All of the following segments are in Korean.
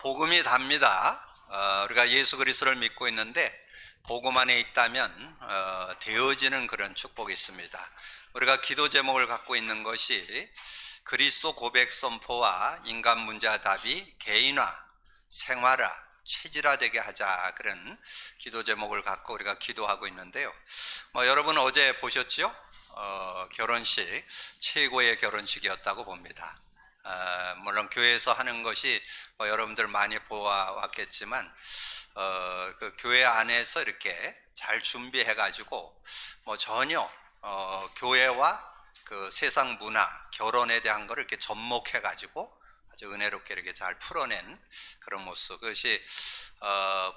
복음이 답니다. 우리가 예수 그리스도를 믿고 있는데 복음 안에 있다면 되어지는 그런 축복이 있습니다. 우리가 기도 제목을 갖고 있는 것이 그리스도 고백 선포와 인간 문제 답이 개인화, 생활화, 체질화되게 하자, 그런 기도 제목을 갖고 우리가 기도하고 있는데요. 여러분 어제 보셨죠? 결혼식 최고의 결혼식이었다고 봅니다. 물론 교회에서 하는 것이 여러분들 많이 보아왔겠지만 그 교회 안에서 이렇게 잘 준비해 가지고 전혀 교회와 그 세상 문화, 결혼에 대한 것을 이렇게 접목해 가지고 아주 은혜롭게 이렇게 잘 풀어낸 그런 모습, 그것이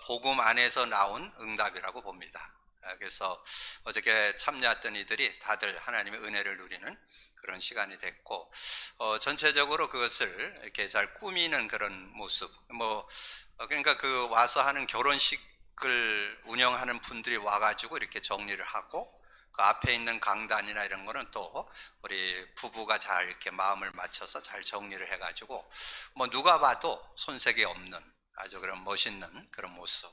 복음 안에서 나온 응답이라고 봅니다. 그래서 어저께 참여했던 이들이 다들 하나님의 은혜를 누리는 그런 시간이 됐고, 전체적으로 그것을 이렇게 잘 꾸미는 그런 모습, 그러니까 그 와서 하는 결혼식을 운영하는 분들이 와가지고 이렇게 정리를 하고, 그 앞에 있는 강단이나 이런 거는 또 우리 부부가 잘 이렇게 마음을 맞춰서 잘 정리를 해가지고 누가 봐도 손색이 없는 아주 그런 멋있는 그런 모습.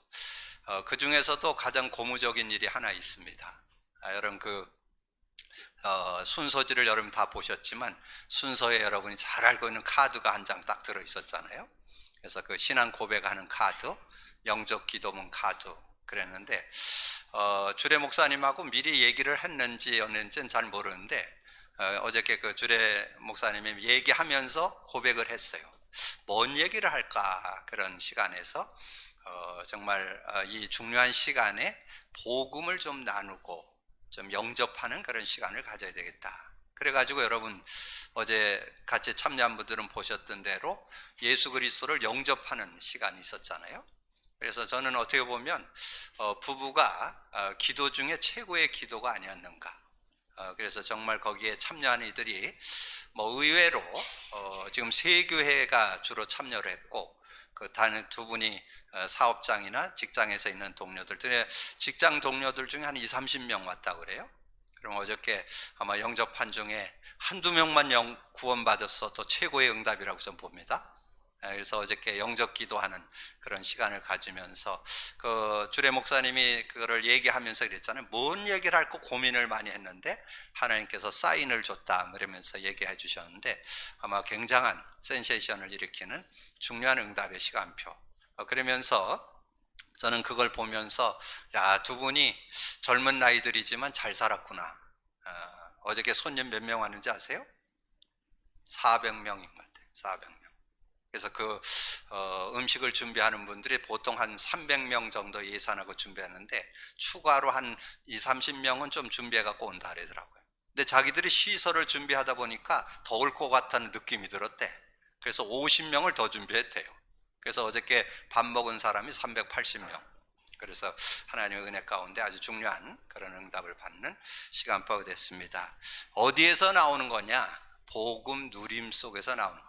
그 중에서도 가장 고무적인 일이 하나 있습니다. 여러분 순서지를 여러분 다 보셨지만 순서에 여러분이 잘 알고 있는 카드가 한 장 딱 들어 있었잖아요. 그래서 그 신앙 고백하는 카드, 영적 기도문 카드 그랬는데, 주례 목사님하고 미리 얘기를 했는지 없는지는 잘 모르는데, 어저께 그 주례 목사님이 얘기하면서 고백을 했어요. 뭔 얘기를 할까, 그런 시간에서 정말 이 중요한 시간에 복음을 좀 나누고 좀 영접하는 그런 시간을 가져야 되겠다. 그래가지고 여러분 어제 같이 참여한 분들은 보셨던 대로 예수 그리스도를 영접하는 시간이 있었잖아요. 그래서 저는 어떻게 보면 부부가 기도 중에 최고의 기도가 아니었는가. 그래서 정말 거기에 참여하는 이들이 의외로 지금 세 교회가 주로 참여를 했고, 그 다른 두 분이 사업장이나 직장에서 있는 동료들, 직장 동료들 중에 한 20-30명 왔다고 그래요. 그럼 어저께 아마 영접한 중에 한두 명만 구원받았어도 최고의 응답이라고 좀 봅니다. 그래서 어저께 영접 기도하는 그런 시간을 가지면서 그 주례 목사님이 그거를 얘기하면서 그랬잖아요. 뭔 얘기를 할까 고민을 많이 했는데 하나님께서 사인을 줬다 그러면서 얘기해 주셨는데, 아마 굉장한 센세이션을 일으키는 중요한 응답의 시간표. 그러면서 저는 그걸 보면서 야, 두 분이 젊은 나이들이지만 잘 살았구나. 어저께 손님 몇 명 왔는지 아세요? 400명인 것 같아요. 400명. 그래서 그 음식을 준비하는 분들이 보통 한 300명 정도 예산하고 준비하는데 추가로 한 20-30명은 좀 준비해 갖고 온다 그러더라고요. 근데 자기들이 시설을 준비하다 보니까 더울 것 같다는 느낌이 들었대. 그래서 50명을 더 준비했대요. 그래서 어저께 밥 먹은 사람이 380명. 그래서 하나님의 은혜 가운데 아주 중요한 그런 응답을 받는 시간표가 됐습니다. 어디에서 나오는 거냐? 복음 누림 속에서 나오는 거예요.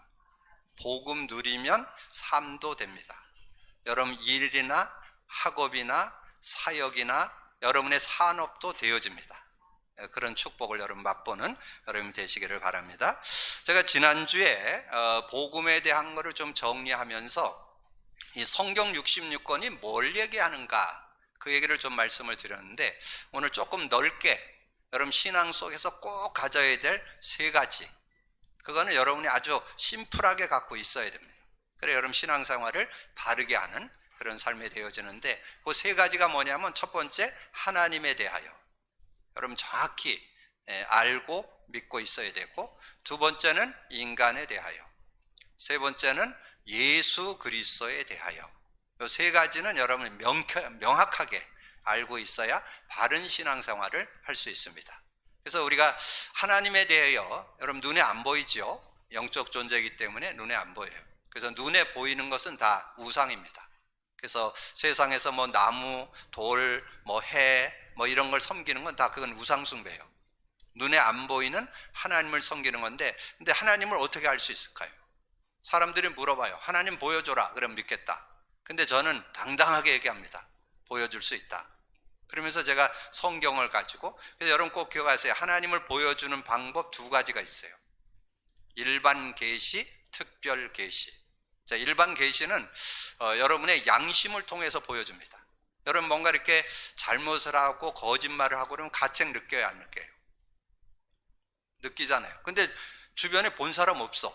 복음 누리면 삶도 됩니다. 여러분 일이나 학업이나 사역이나 여러분의 산업도 되어집니다. 그런 축복을 여러분 맛보는 여러분 되시기를 바랍니다. 제가 지난주에 복음에 대한 것을 좀 정리하면서 이 성경 66권이 뭘 얘기하는가, 그 얘기를 좀 말씀을 드렸는데, 오늘 조금 넓게 여러분 신앙 속에서 꼭 가져야 될 세 가지, 그거는 여러분이 아주 심플하게 갖고 있어야 됩니다. 그래 여러분 신앙생활을 바르게 하는 그런 삶이 되어지는데, 그 세 가지가 뭐냐면, 첫 번째 하나님에 대하여 여러분 정확히 알고 믿고 있어야 되고, 두 번째는 인간에 대하여, 세 번째는 예수 그리스도에 대하여. 이 세 가지는 여러분이 명확하게 알고 있어야 바른 신앙생활을 할 수 있습니다. 그래서 우리가 하나님에 대하여, 여러분 눈에 안 보이죠? 영적 존재이기 때문에 눈에 안 보여요. 그래서 눈에 보이는 것은 다 우상입니다. 그래서 세상에서 나무, 돌, 해, 이런 걸 섬기는 건 다 그건 우상 숭배예요. 눈에 안 보이는 하나님을 섬기는 건데, 근데 하나님을 어떻게 알 수 있을까요? 사람들이 물어봐요. 하나님 보여줘라. 그럼 믿겠다. 근데 저는 당당하게 얘기합니다. 보여줄 수 있다. 그러면서 제가 성경을 가지고, 그래서 여러분 꼭 기억하세요. 하나님을 보여주는 방법 두 가지가 있어요. 일반 계시, 특별 계시. 자, 일반 계시는 여러분의 양심을 통해서 보여줍니다. 여러분 뭔가 이렇게 잘못을 하고 거짓말을 하고 그러면 가책 느껴요, 안 느껴요? 느끼잖아요. 근데 주변에 본 사람 없어.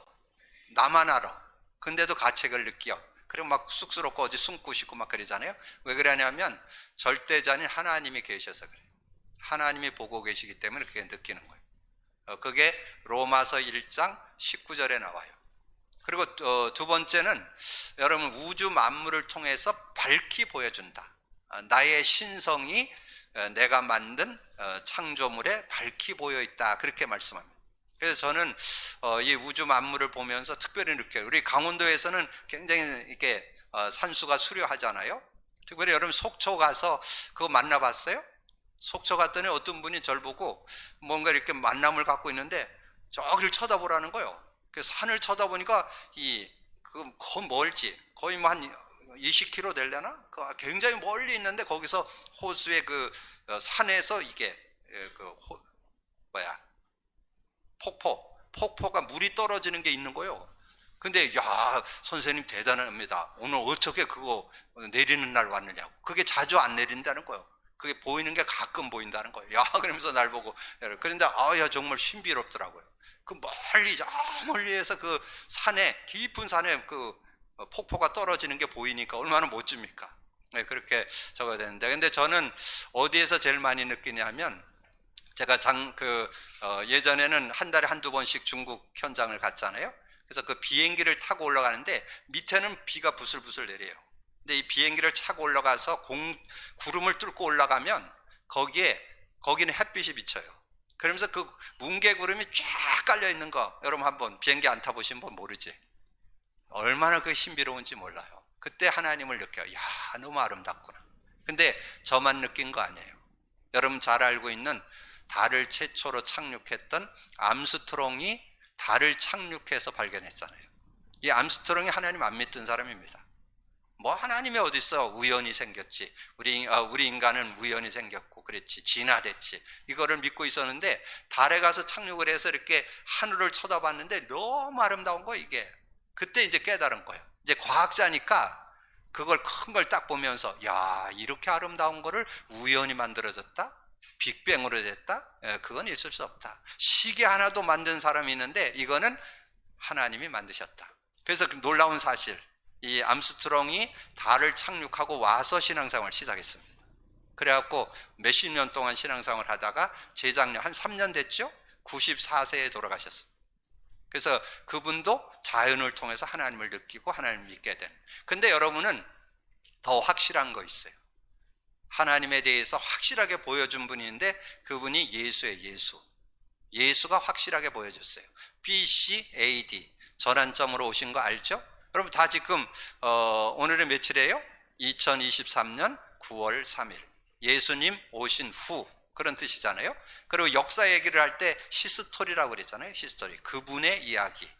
나만 알아. 근데도 가책을 느껴. 그리고 막 쑥스럽고 어디 숨고 싶고 막 그러잖아요. 왜 그러냐면 절대자인 하나님이 계셔서 그래요. 하나님이 보고 계시기 때문에 그게 느끼는 거예요. 그게 로마서 1장 19절에 나와요. 그리고 두 번째는 여러분 우주 만물을 통해서 밝히 보여준다. 나의 신성이 내가 만든 창조물에 밝히 보여있다, 그렇게 말씀합니다. 그래서 저는 이 우주 만물을 보면서 특별히 느껴요. 우리 강원도에서는 굉장히 이렇게 산수가 수려하잖아요. 특별히 여러분 속초 가서 그거 만나봤어요? 속초 갔더니 어떤 분이 저를 보고 뭔가 이렇게 만남을 갖고 있는데 저기를 쳐다보라는 거예요. 그래서 산을 쳐다보니까 그 멀지, 거의 뭐 한 20km 되려나? 굉장히 멀리 있는데 거기서 호수의 그 산에서 이게 폭포가 물이 떨어지는 게 있는 거예요. 근데 야, 선생님 대단합니다. 오늘 어떻게 그거 내리는 날 왔느냐고. 그게 자주 안 내린다는 거예요. 그게 보이는 게 가끔 보인다는 거예요. 야, 그러면서 날 보고. 그런데 야, 정말 신비롭더라고요. 그 멀리, 저 멀리에서 그 산에, 깊은 산에 그 폭포가 떨어지는 게 보이니까 얼마나 멋집니까? 네, 그렇게 적어야 되는데. 근데 저는 어디에서 제일 많이 느끼냐면, 제가 예전에는 한 달에 한두 번씩 중국 현장을 갔잖아요. 그래서 그 비행기를 타고 올라가는데 밑에는 비가 부슬부슬 내려요. 근데 이 비행기를 타고 올라가서 구름을 뚫고 올라가면 거기는 햇빛이 비쳐요. 그러면서 그 뭉게구름이 쫙 깔려 있는 거, 여러분 한번 비행기 안 타보신 분 모르지? 얼마나 그 신비로운지 몰라요. 그때 하나님을 느껴요. 야, 너무 아름답구나. 근데 저만 느낀 거 아니에요. 여러분 잘 알고 있는 달을 최초로 착륙했던 암스트롱이 달을 착륙해서 발견했잖아요. 이 암스트롱이 하나님 안 믿던 사람입니다. 뭐 하나님이 어디 있어? 우연히 생겼지. 우리 인간은 우연히 생겼고 그랬지, 진화됐지. 이거를 믿고 있었는데 달에 가서 착륙을 해서 이렇게 하늘을 쳐다봤는데 너무 아름다운 거, 이게. 그때 이제 깨달은 거예요. 이제 과학자니까 그걸 큰 걸 딱 보면서, 야, 이렇게 아름다운 거를 우연히 만들어졌다? 빅뱅으로 됐다? 그건 있을 수 없다. 시계 하나도 만든 사람이 있는데 이거는 하나님이 만드셨다. 그래서 그 놀라운 사실, 이 암스트롱이 달을 착륙하고 와서 신앙생활을 시작했습니다. 그래갖고 몇십 년 동안 신앙생활을 하다가 재작년 한 3년 됐죠? 94세에 돌아가셨습니다. 그래서 그분도 자연을 통해서 하나님을 느끼고 하나님을 믿게 된. 근데 여러분은 더 확실한 거 있어요. 하나님에 대해서 확실하게 보여준 분이 있는데 그분이 예수예요. 예수가 확실하게 보여줬어요. BC AD 전환점으로 오신 거 알죠? 여러분 다 지금 오늘은 며칠이에요? 2023년 9월 3일 예수님 오신 후, 그런 뜻이잖아요. 그리고 역사 얘기를 할 때 히스토리라고 그랬잖아요. 히스토리, 그분의 이야기,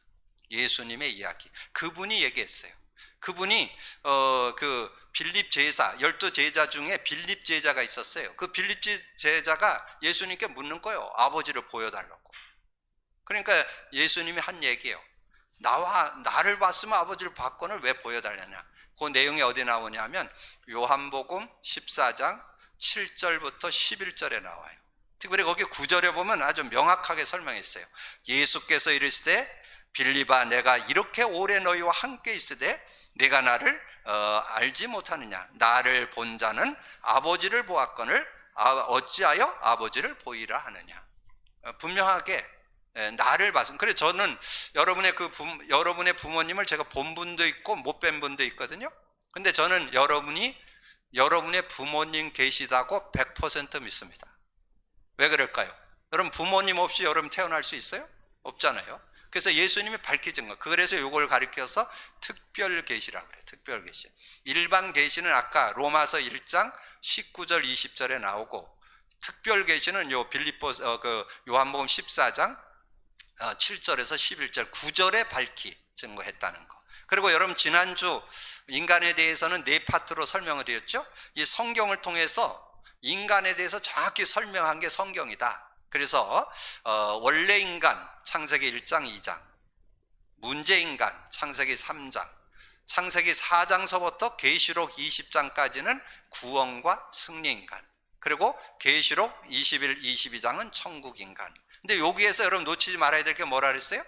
예수님의 이야기, 그분이 얘기했어요. 그분이 그 빌립 제자, 12제자 중에 빌립 제자가 있었어요. 그 빌립 제자가 예수님께 묻는 거예요. 아버지를 보여달라고. 그러니까 예수님이 한 얘기예요. 나를 봤으면 아버지를 봤거늘 왜 보여달라냐. 그 내용이 어디 나오냐면 요한복음 14장 7절부터 11절에 나와요. 특별히 거기 9절에 보면 아주 명확하게 설명했어요. 예수께서 이르시되 빌립아, 내가 이렇게 오래 너희와 함께 있으되 내가 나를 알지 못하느냐. 나를 본 자는 아버지를 보았거늘 어찌하여 아버지를 보이라 하느냐. 분명하게 나를 봤습니다. 그래서 저는 여러분의 부모님을 제가 본 분도 있고 못 뵌 분도 있거든요. 근데 저는 여러분의 부모님 계시다고 100% 믿습니다. 왜 그럴까요? 여러분 부모님 없이 여러분 태어날 수 있어요? 없잖아요. 그래서 예수님이 밝혀진 거. 그래서 이걸 가리켜서 특별 계시라고 그래요. 특별 계시. 일반 계시는 아까 로마서 1장 19절 20절에 나오고, 특별 계시는 요한복음 14장 7절에서 11절 9절에 밝히 증거했다는 거. 그리고 여러분 지난주 인간에 대해서는 네 파트로 설명을 드렸죠. 이 성경을 통해서 인간에 대해서 정확히 설명한 게 성경이다. 그래서 원래 인간 창세기 1장 2장, 문제 인간 창세기 3장, 창세기 4장서부터 계시록 20장까지는 구원과 승리인간, 그리고 계시록 21, 22장은 천국인간. 근데 여기에서 여러분 놓치지 말아야 될 게 뭐라 그랬어요?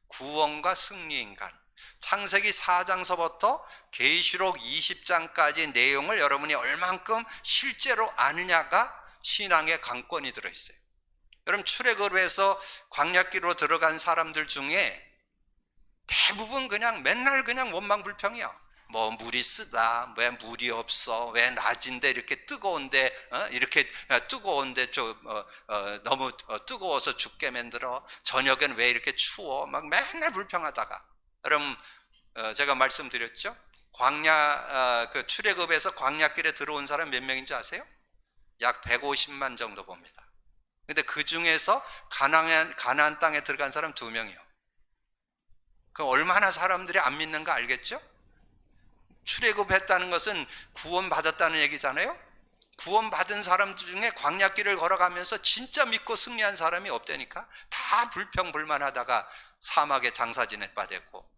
구원과 승리인간. 창세기 4장서부터 계시록 20장까지 내용을 여러분이 얼만큼 실제로 아느냐가 신앙의 강권이 들어있어요. 여러분, 출애굽에서 광야길로 들어간 사람들 중에 대부분 그냥 맨날 그냥 원망불평이야. 뭐 물이 쓰다, 왜 물이 없어, 왜 낮인데 이렇게 뜨거운데, 이렇게 뜨거운데 너무 뜨거워서 죽게 만들어, 저녁엔 왜 이렇게 추워, 막 맨날 불평하다가. 여러분, 제가 말씀드렸죠? 그 출애굽에서 광야길에 들어온 사람 몇 명인지 아세요? 약 150만 정도 봅니다. 근데 그 중에서 가나안 땅에 들어간 사람 2명이요. 그 얼마나 사람들이 안 믿는가 알겠죠? 출애굽했다는 것은 구원받았다는 얘기잖아요. 구원받은 사람 중에 광야길을 걸어가면서 진짜 믿고 승리한 사람이 없다니까. 다 불평불만하다가 사막에 장사 지낼 바 되고,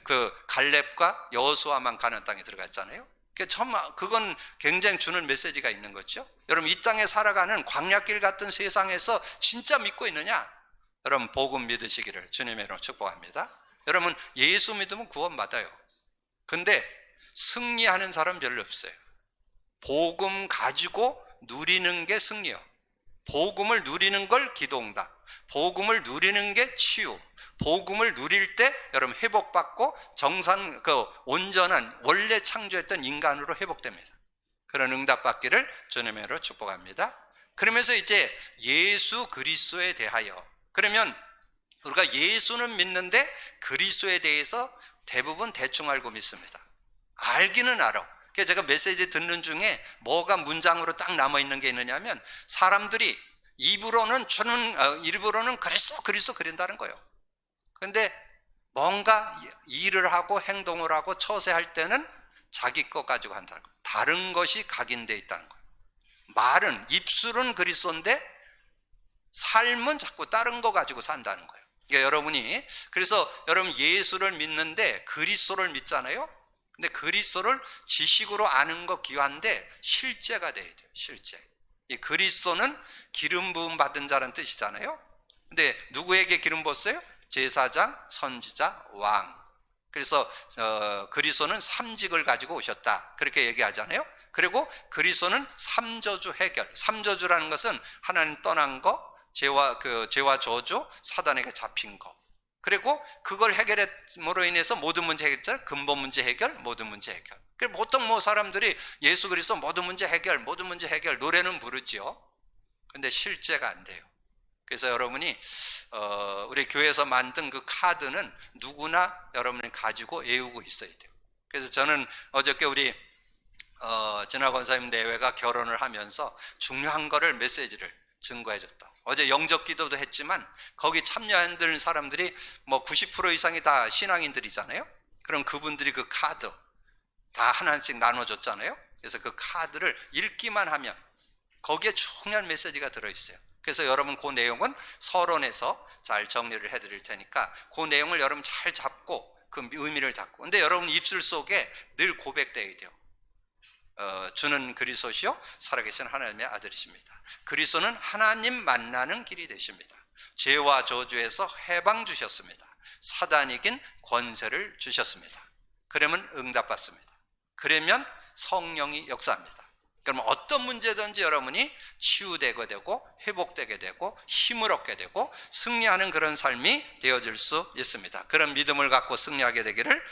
그 갈렙과 여호수아만 가나안 땅에 들어갔잖아요. 그건 굉장히 주는 메시지가 있는 거죠. 여러분, 이 땅에 살아가는 광야길 같은 세상에서 진짜 믿고 있느냐? 여러분, 복음 믿으시기를 주님의 이름으로 축복합니다. 여러분, 예수 믿으면 구원받아요. 근데 승리하는 사람 별로 없어요. 복음 가지고 누리는 게 승리요. 복음을 누리는 걸 기도응답, 복음을 누리는 게 치유, 복음을 누릴 때 여러분 회복받고 온전한 원래 창조했던 인간으로 회복됩니다. 그런 응답받기를 주님의 이름으로 축복합니다. 그러면서 이제 예수 그리스도에 대하여, 그러면 우리가 예수는 믿는데 그리스도에 대해서 대부분 대충 알고 믿습니다. 알기는 알아. 그래서 제가 메시지 듣는 중에 뭐가 문장으로 딱 남아있는 게 있느냐면, 사람들이 입으로는 그리스도 그린다는 거예요. 근데 뭔가 일을 하고 행동을 하고 처세할 때는 자기 것 가지고 한다는 거예요. 다른 것이 각인되어 있다는 거예요. 말은, 입술은 그리스도인데 삶은 자꾸 다른 거 가지고 산다는 거예요. 그러니까 그래서 여러분 예수를 믿는데 그리스도를 믿잖아요. 근데 그리스도를 지식으로 아는 거 귀한데 실제가 돼야 돼요. 실제. 이 그리스도는 기름 부음 받은 자라는 뜻이잖아요. 근데 누구에게 기름 부었어요? 제사장, 선지자, 왕. 그래서 그리스도는 3직을 가지고 오셨다, 그렇게 얘기하잖아요. 그리고 그리스도는 3저주 해결. 3저주라는 것은 하나님 떠난 거, 죄와 저주, 사단에게 잡힌 거. 그리고 그걸 해결함으로 인해서 모든 문제 해결, 근본 문제 해결, 모든 문제 해결. 보통 사람들이 예수 그리스도 모든 문제 해결 노래는 부르지요. 근데 실제가 안 돼요. 그래서 여러분이 우리 교회에서 만든 그 카드는 누구나 여러분이 가지고 외우고 있어야 돼요. 그래서 저는 어저께 우리 진화 권사님 내외가 결혼을 하면서 중요한 거를 메시지를 증거해줬다. 어제 영접 기도도 했지만 거기 참여하는 사람들이 90% 이상이 다 신앙인들이잖아요. 그럼 그분들이 그 카드 다 하나씩 나눠줬잖아요. 그래서 그 카드를 읽기만 하면 거기에 중요한 메시지가 들어있어요. 그래서 여러분 그 내용은 서론에서 잘 정리를 해드릴 테니까 그 내용을 여러분 잘 잡고 그 의미를 잡고, 근데 여러분 입술 속에 늘 고백되어야 돼요. 주는 그리스도시요 살아계신 하나님의 아들이십니다. 그리스도는 하나님 만나는 길이 되십니다. 죄와 저주에서 해방 주셨습니다. 사단 이긴 권세를 주셨습니다. 그러면 응답받습니다. 그러면 성령이 역사합니다. 그러면 어떤 문제든지 여러분이 치유되게 되고 회복되게 되고 힘을 얻게 되고 승리하는 그런 삶이 되어질 수 있습니다. 그런 믿음을 갖고 승리하게 되기를